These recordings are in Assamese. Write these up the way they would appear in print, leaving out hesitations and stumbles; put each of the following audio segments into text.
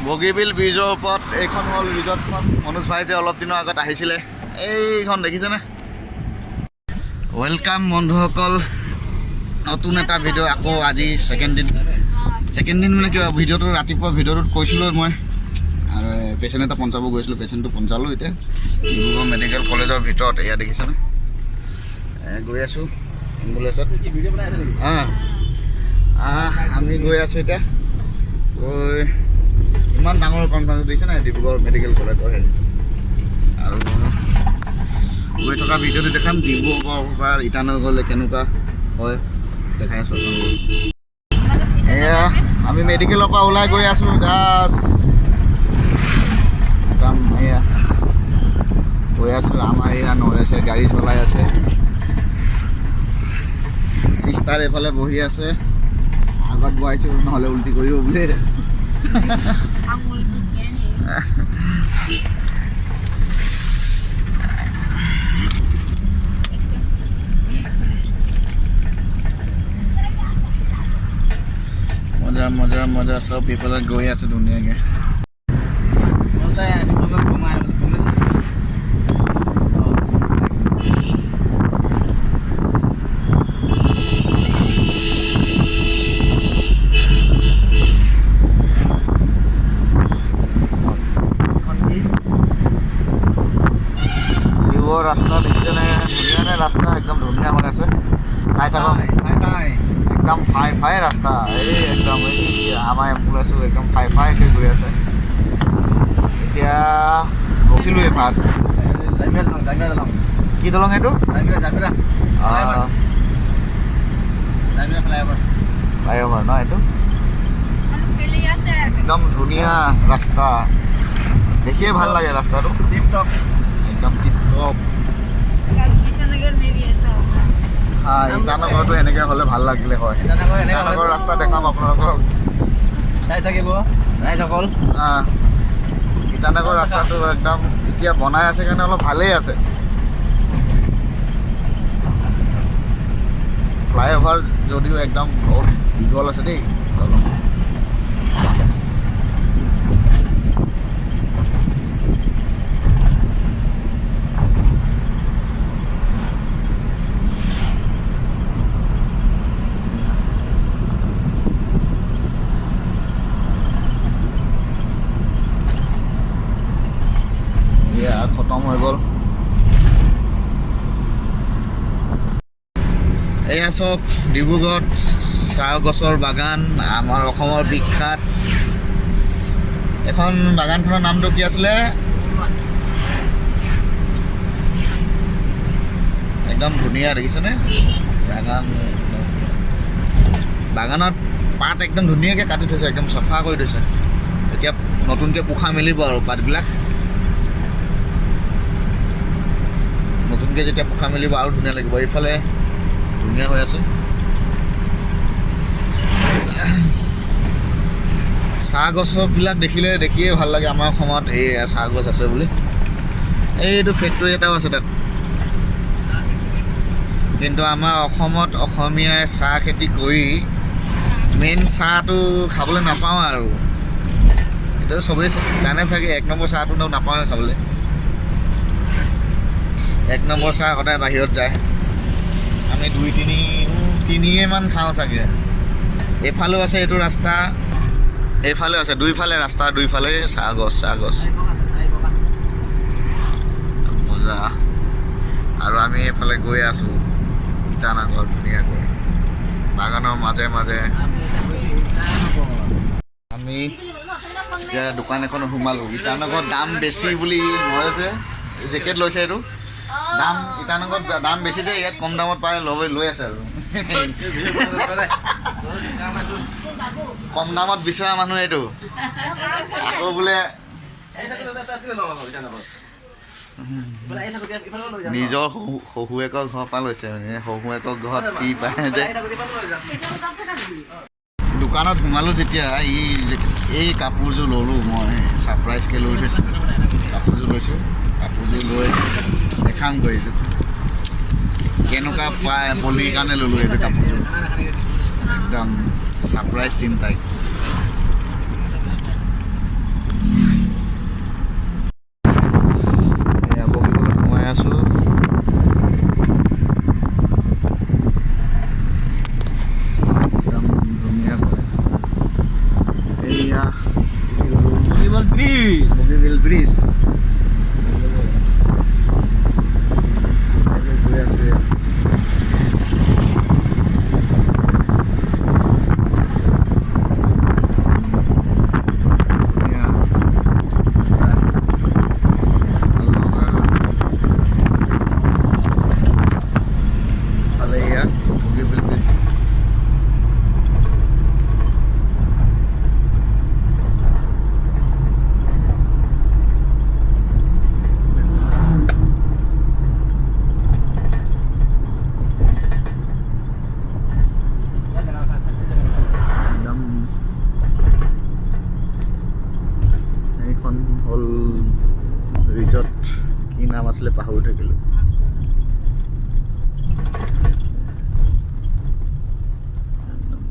বগীবিল ব্ৰিজৰ ওপৰত এইখন হ'ল ৰিজৰ্টখন। মনোজ ভাই যে অলপ দিনৰ আগত আহিছিলে, এইখন দেখিছেনে? ৱেলকাম বন্ধুসকল, নতুন এটা ভিডিঅ' আকৌ আজি ছেকেণ্ড দিন মানে কিবা ভিডিঅ'টো ৰাতিপুৱা ভিডিঅ'টোত কৈছিলোঁ মই পেচেণ্ট এটা পঞ্চাব গৈছিলোঁ, পেচেণ্টটো পঞ্চালোঁ। এতিয়া ডিব্ৰুগড় মেডিকেল কলেজৰ ভিতৰত এয়া দেখিছেনে, গৈ আছোঁ এম্বুলেঞ্চত। আমি গৈ আছোঁ এতিয়া। গৈ ইমান ডাঙৰ কনফাৰেঞ্চ দিছে নাই ডিব্ৰুগড় মেডিকেল কলেজৰ হেৰি, আৰু গৈ থকা ভিডিঅ'টো দেখাম। ডিব্ৰুগড়ৰ পৰা ইটানগৰলৈ কেনেকুৱা হয় দেখাই আছোঁ। এয়া আমি মেডিকেলৰ পৰা ওলাই গৈ আছোঁ, জাষ্ট এয়া গৈ আছোঁ। আমাৰ এয়া নৰেছে গাড়ী চলাই আছে, চিষ্টাৰ এইফালে বহি আছে। আগত বহাইছোঁ নহ'লে উল্টি কৰিব বুলি। মজা মজা মজা, চব ইফালে গৈ আছে ধুনীয়াকৈ। ৰাস্তা দেখিছেনে? ধুনীয়া ৰাস্তা, একদম ধুনীয়া হৈ আছে। চাই থাকক, একদম ফাই ৰাস্তা। এই একদম এই আমাৰ এম্বুলেঞ্চো একদম ফাইকৈ গৈ আছে। এতিয়া গৈছিলোঁৱেই ফাৰ্ষ্ট। কি দলং এইটো? ফ্লাইঅভাৰ ন এইটো? একদম ধুনীয়া ৰাস্তা, দেখিয়ে ভাল লাগে ৰাস্তাটো, একদম টিপটপ। ইটানগৰটো এনেকৈ হ'লে ভাল লাগিলে হয়। ইটানগৰ ৰাস্তা দেখাম আপোনালোকক, চাই থাকিব ৰাইজসকল। ইটানগৰ ৰাস্তাটো একদম এতিয়া বনাই আছে কাৰণে অলপ ভালেই আছে। ফ্লাইঅভাৰ যদিও একদম বহুত দীঘল আছে দেই দলং। খতম হৈ গ'ল। এয়া চাওক ডিব্ৰুগড়ত চাহ গছৰ বাগান, আমাৰ অসমৰ বিখ্যাত। এখন বাগানখনৰ নামটো কি আছিলে? একদম ধুনীয়া দেখিছেনে বাগানত পাত একদম ধুনীয়াকৈ কাটি থৈছে, একদম চাফা কৰি থৈছে। এতিয়া নতুনকৈ পোখা মেলিব আৰু পাতবিলাক। নতুনকৈ যেতিয়া পোখা মেলিব আৰু ধুনীয়া লাগিব। এইফালে ধুনীয়া হৈ আছে। চাহ গছবিলাক দেখিয়ে ভাল লাগে। আমাৰ অসমত এই চাহ গছ আছে বুলি। এইটো ফেক্টৰী এটাও আছে তাত, কিন্তু আমাৰ অসমত অসমীয়াই চাহ খেতি কৰি মেইন চাহটো খাবলৈ নাপাওঁ আৰু। এইটো চবেই জানে চাগে, 1 নম্বৰ চাহটো নাপাওঁৱে খাবলৈ। 1 নম্বৰ চাহ সদায় বাহিৰত যায়, আমি 2-3 মান খাওঁ চাগে। এইফালেও আছে এইটো ৰাস্তা, এইফালেও আছে, দুইফালে ৰাস্তা, দুইফালে চাহ গছ মজা। আৰু আমি এইফালে গৈ আছোঁ ইটানগৰ, ধুনীয়াকৈ বাগানৰ মাজে মাজে। আমি এতিয়া দোকান এখনত সোমালোঁ। ইটানগৰত দাম বেছি বুলি নৰে যে জেকেট লৈছে, এইটো দাম ইটানগৰত দাম বেছি যে, ইয়াত কম দামত পাই লৈ আছে আৰু। কম দামত বিচৰা মানুহ এইটো। আকৌ বোলে নিজৰ শহুৱেকৰ ঘৰৰ পৰা লৈছে, শহুৱেকৰ ঘৰত কি পায় যে। দোকানত সোমালোঁ যেতিয়া এই কাপোৰযোৰ ল'লোঁ মই, ছাৰপ্ৰাইজকৈ লৈ থৈছোঁ। কাপোৰযোৰ লৈছোঁ, কাপোৰযোৰ লৈ দেখামগৈ কেনেকুৱা পায়। পলিৰ কাৰণে ল'লোঁ এইটো কাপোৰযোৰ, একদম ছাৰপ্ৰাইজ দিম তাইক। বগীবিল ব্ৰিজ গৈ আছো হ'ল ৰিজৰ্ট কি নাম আছিলে পাহৰি থাকিলোঁ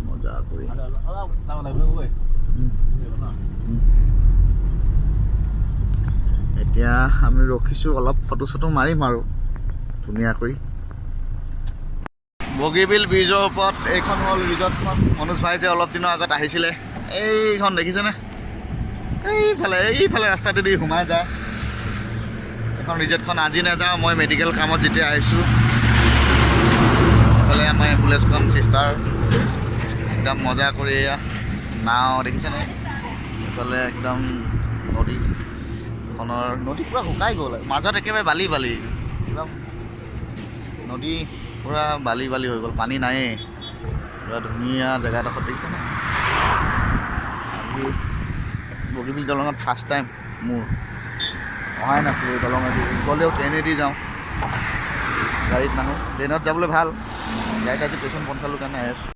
মজা কৰি এতিয়া আমি ৰখিছোঁ অলপ ফটো চটো মাৰিম আৰু ধুনীয়াকৈ বগীবিল ব্ৰিজৰ ওপৰত এইখন হ'ল ৰিজৰ্টখন মনোজ ভাই যে অলপ দিনৰ আগত আহিছিলে এইখন দেখিছেনে এইফালে ৰাস্তাটোদি সোমাই যায় এখন ৰিজৰ্টখন আজি নাযাওঁ মই মেডিকেল কামত যেতিয়া আহিছোঁ এইফালে আমাৰ এম্বুলেঞ্চখন চিষ্টাৰ একদম মজা কৰি এয়া নাও দেখিছেনে এইফালে একদম নদী পূৰা শুকাই গ'ল মাজত একেবাৰে বালি একদম নদী পূৰা বালি হৈ গ'ল পানী নায়েই পূৰা ধুনীয়া জেগাডোখৰত দেখিছেনে আজি বগীবিল দলঙত ফাৰ্ষ্ট টাইম মোৰ অহাই নাছিলোঁ এই দলঙেদি গ'লেও ট্ৰেইনেদি যাওঁ গাড়ীত নাহোঁ ট্ৰেইনত যাবলৈ ভাল গাড়ীত আজি পেচেণ্ট পঞ্চালোঁ কাৰণে আহি আছোঁ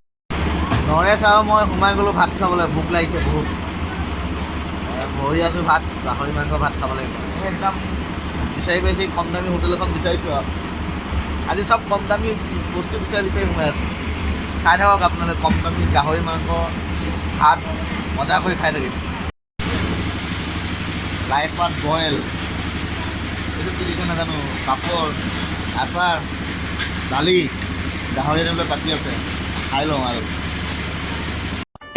নৰেশ আৰু মই সোমাই গ'লোঁ ভাত খাবলৈ ভোক লাগিছে বহুত বহি আছোঁ ভাত গাহৰি মাংস ভাত খাব লাগিব একদম বিচাৰি কম দামী হোটেল এখন বিচাৰিছোঁ আৰু আজি চব কম দামী বস্তু বিচাৰি সোমাই আছোঁ চাই থাকক আপোনালোকে কম দামী গাহৰি মাংস ভাত মজা কৰি খাই থাকিম লাইফ পাত বইল এইটো কি দিছে নাজানো পাপৰ আচাৰ দালি গাহৰি আনিবলৈ বাকী আছে খাই লওঁ আৰু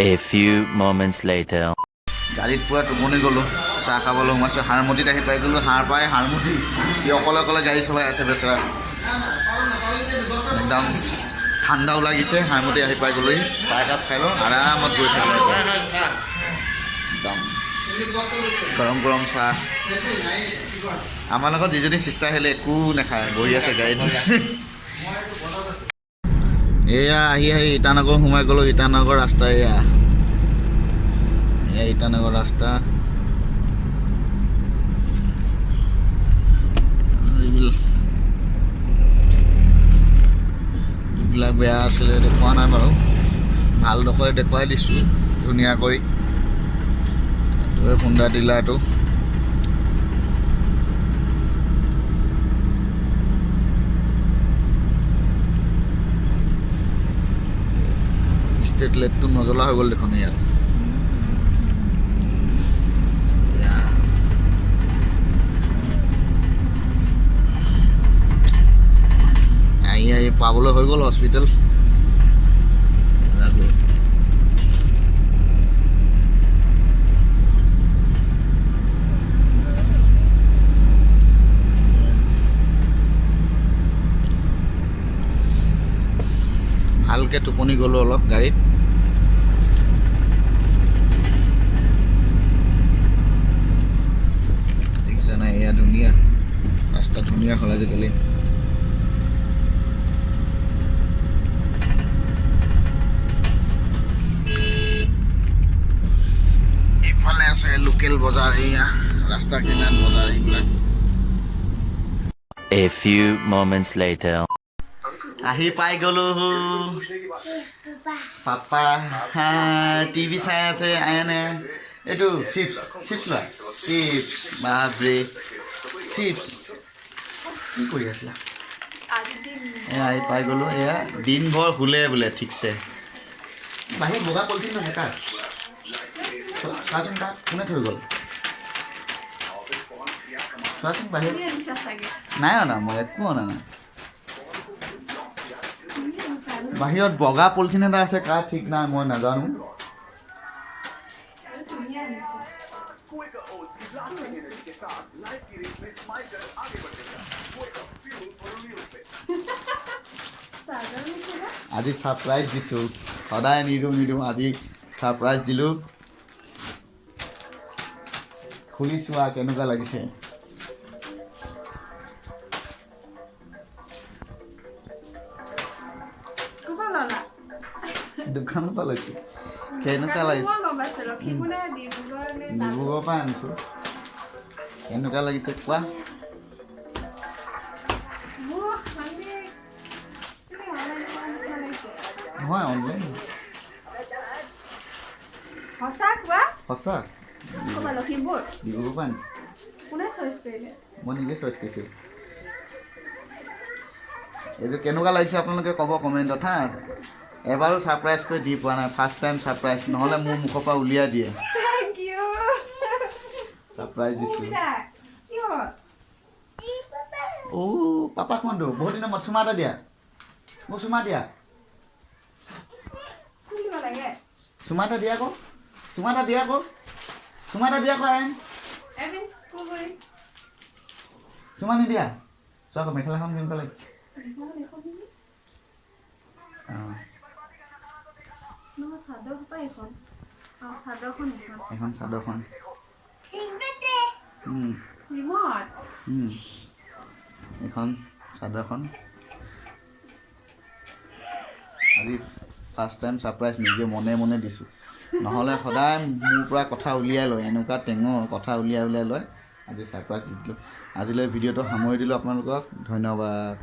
A few moments later. গাড়ীত পুৰা টোপনি গ'লোঁ চাহ খাবলৈ সোমাইছোঁ হাৰমতিত আহি পাই গ'লোঁ হাৰমতি সি অকলে গাড়ী চলাই আছে বেচেৰা একদম ঠাণ্ডাও লাগিছে হাৰমতি আহি পাই গ'লোঁ চাহ একাপ খাই লওঁ আৰামত গৈ থাকিম একদম গৰম চাহ আমাৰ লগত যিজনী চিষ্টাৰ আহিলে একো নাখায় বহি আছে গাড়ীত এয়া আহি ইটানগৰ সোমাই গ'লোঁ ইটানগৰ ৰাস্তা এয়া ইটানগৰ ৰাস্তা এইবিলাক বেয়া আছিলে দেখুওৱা নাই বাৰু ভালডোখৰে দেখুৱাই দিছোঁ ধুনীয়া কৰি খুন্দা ডিলাৰটো ষ্টেট লাইটটো নজ্বলা হৈ গ'ল দেখোন ইয়াত আহি পাবলৈ হৈ গ'ল হস্পিটেল ভালকৈ টোপনি গ'লোঁ অলপ গাড়ীত দেখিছা নাই এয়া ধুনীয়া ৰাস্তা ধুনীয়া হ'ল আজিকালি এইফালে আছে লোকেল বজাৰ এয়া ৰাস্তা কিনাৰত বজাৰ এইবিলাক A few moments later. আহি পাই গ'লোঁ পাপা টিভি চাই আছে আনে এইটো চিপছ লোৱা চিপছ বাপৰে চিপছ কি কৰি আছিলা এয়া আহি পাই গ'লোঁ এয়া দিনভৰ শুলে বোলে ঠিকছে বাহিৰত বগা পলিথিন নহয় কাৰ চোৱাচোন তাত কোনে থৈ গ'ল চোৱাচোন বাহিৰত নাই অনা মই একো অনা নাই বাহিৰত বগা পলিথিন এটা আছে কাৰ ঠিক নাই মই নাজানো আনিছে চাদৰ মেখেলা আজি ছাৰপ্ৰাইজ দিছোঁ সদায় নিদিওঁ আজি ছাৰপ্ৰাইজ দিলোঁ খুলি চোৱা কেনেকুৱা লাগিছে ক'ৰপৰা ল'লা দোকানৰ পৰা লৈছোঁ কেনেকুৱা লাগিছে মই গম পাইছোঁ লখিমপুৰে ডিব্ৰুগড় নে ডিব্ৰুগড়ৰ পৰা আনিছোঁ কেনেকুৱা লাগিছে কোৱা মোৰ মানে তুমি অনলাইন কৰা নিচিনা লাগিছে নহয় অনলাইন সঁচা কোৱা সঁচা ক'ৰপৰা লখিমপুৰ ডিব্ৰুগড়ৰ পৰা আনিছোঁ কোনে চইচ কৰিলে মই নিজে চইচ কৰিছোঁ এইযোৰ কেনেকুৱা লাগিছে আপোনালোকে ক'ব কমেণ্টত হা এবাৰো ছাৰপ্ৰাইজ কৰি দি পোৱা নাই ফাৰ্ষ্ট টাইম ছাৰপ্ৰাইজ নহ'লে মোৰ মুখৰ পৰা উলিয়াই দিয়ে থেংক ইউ ছাৰপ্ৰাইজ দিছোঁ কি হ'ল পাপা কোনটো বহুত দিনৰ মূৰত চুমা এটা দিয়া মোক চুমা দিয়া খুলিব লাগে চুমা এটা দিয়া আকৌ চুমা এটা দিয়া আকৌ চুমা এটা দিয়া আকৌ আইন এমিন ফোন কৰি চুমা নিদিয়া চোৱা আকৌ মেখেলাখন কেনেকুৱা লাগিছে অঁ নহয় চাদৰ সোপা এইখন অঁ চাদৰখন এইখন এখন চাদৰখন ৰিমট এইখন চাদৰখন আজি ফাৰ্ষ্ট টাইম ছাৰপ্ৰাইজ নিজে মনে মনে দিছোঁ নহ'লে সদায় মোৰ পৰা কথা উলিয়াই লয় এনেকুৱা টেঙৰ কথা উলিয়াই লয় আজি ছাৰপ্ৰাইজ দি দিলোঁ আজিলৈ ভিডিঅ'টো সামৰি দিলোঁ আপোনালোকক ধন্যবাদ